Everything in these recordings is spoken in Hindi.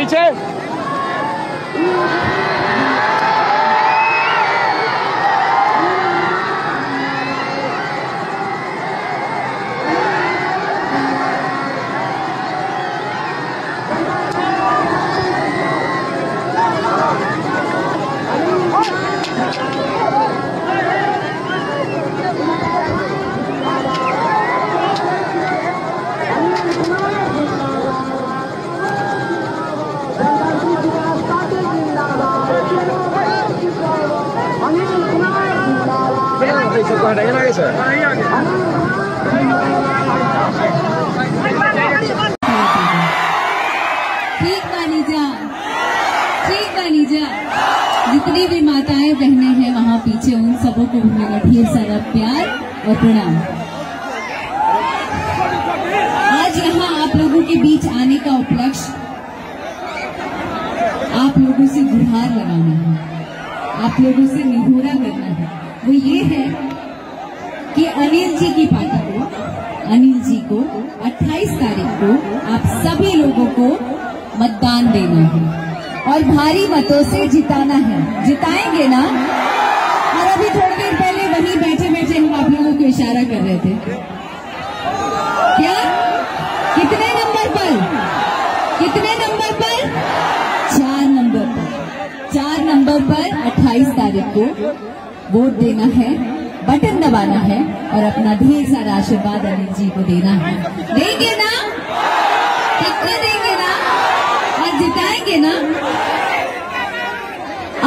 पीछे। ठीक मानी जा। जितनी भी माताएं बहनें हैं वहाँ पीछे, उन सबों को मेरा ढेर सारा प्यार और प्रणाम। आज यहाँ आप लोगों के बीच आने का उपलक्ष्य आप लोगों से गुहार लगाना है, आप लोगों से निहोरा करना है। वो ये है कि अनिल जी की पार्टी को, अनिल जी को 28 तारीख को आप सभी लोगों को मतदान देना है और भारी मतों से जिताना है। जिताएंगे ना? और अभी थोड़ी देर पहले वहीं बैठे बैठे हम आप लोगों को इशारा कर रहे थे। क्या? कितने नंबर पर? कितने नंबर पर? 4 नंबर पर। 4 नंबर पर 28 तारीख को वोट देना है, बटन दबाना है और अपना ढेर सारा आशीर्वाद अनिल जी को देना है। देंगे ना? कितने देंगे ना? और जिताएंगे ना?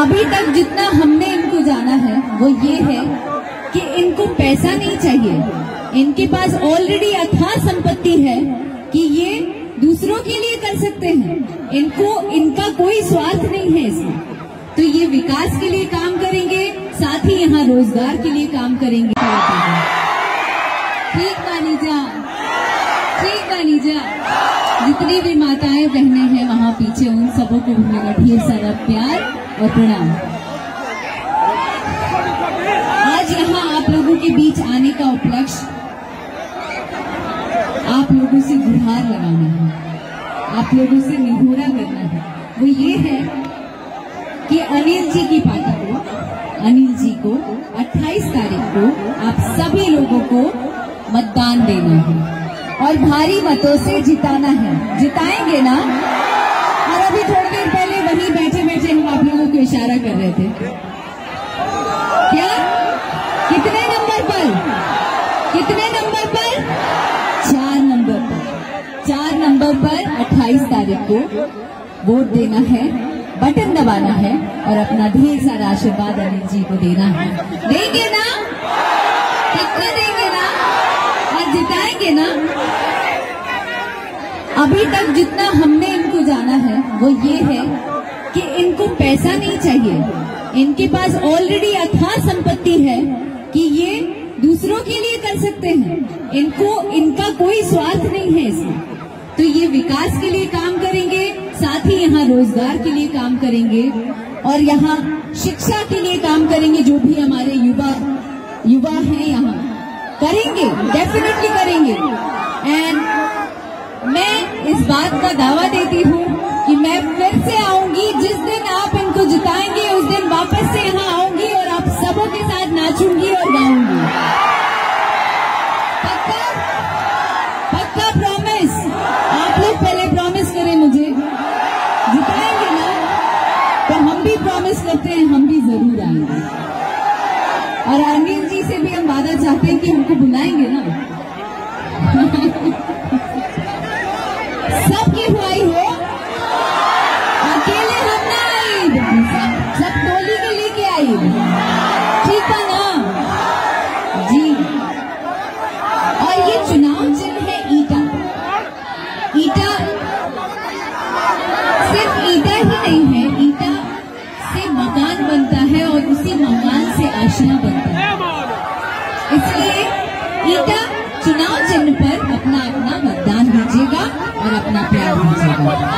अभी तक जितना हमने इनको जाना है वो ये है कि इनको पैसा नहीं चाहिए, इनके पास ऑलरेडी अथाह संपत्ति है कि ये दूसरों के लिए कर सकते हैं। इनका कोई स्वार्थ नहीं है इसमें, तो ये विकास के लिए काम करेंगे, साथ ही यहाँ रोजगार के लिए काम करेंगे। ठीक मानी जा, ठीक मानी जा। जितनी भी माताएं बहनें हैं वहाँ पीछे, उन सबों को मेरा ढेर सारा प्यार और प्रणाम। आज यहाँ आप लोगों के बीच आने का उपलक्ष्य आप लोगों से गुहार लगाना है, आप लोगों से निहोरा करना है। वो ये है कि अनिल जी की पार्टी को, अनिल जी को 28 तारीख को आप सभी लोगों को मतदान देना है और भारी मतों से जिताना है। जिताएंगे ना? और अभी थोड़ी देर पहले वहीं बैठे बैठे हम आप लोगों को इशारा कर रहे थे। क्या? कितने नंबर पर? कितने नंबर पर? 4 नंबर पर। 4 नंबर पर 28 तारीख को वोट देना है, बटन दबाना है और अपना ढेर सारा आशीर्वाद अनिल जी को देना है। देंगे ना? कितने देंगे ना? और जिताएंगे ना? अभी तक जितना हमने इनको जाना है वो ये है कि इनको पैसा नहीं चाहिए, इनके पास ऑलरेडी अथाह संपत्ति है कि ये दूसरों के लिए कर सकते हैं। इनका कोई स्वार्थ नहीं है इसमें, तो ये विकास के लिए काम करेंगे, साथ ही यहाँ रोजगार के लिए काम करेंगे और यहाँ शिक्षा के लिए काम करेंगे। जो भी हमारे युवा हैं यहाँ करेंगे, डेफिनेटली करेंगे। एंड मैं इस बात का दावा देती हूँ कि मैं फिर से आऊंगी। जिस दिन आप इनको जिताएंगे उस दिन वापस से यहाँ आऊंगी और आप सबों के साथ नाचूंगी और गाऊंगी। पक्का? पक्का प्रॉमिस? आप लोग पहले प्रॉमिस करें मुझे, जिताएंगे ना? तो हम भी प्रॉमिस करते हैं, हम भी जरूर आएंगे। और अनिल जी से भी हम वादा चाहते हैं कि हमको बुलाएंगे ना। सबकी हुआई हो, अकेले हम ना आई, सब टोली के लेके आई। ठीक है ना जी? और ये चुनाव चिन्ह है ईटा। ईटा सिर्फ ईटा ही नहीं है, ईटा से मकान बनता है और उसी मकान से आशियां बनता है। इसलिए ईटा चुनाव चिन्ह पर अपना अपना मतदान दीजिएगा और अपना प्यार दीजिएगा।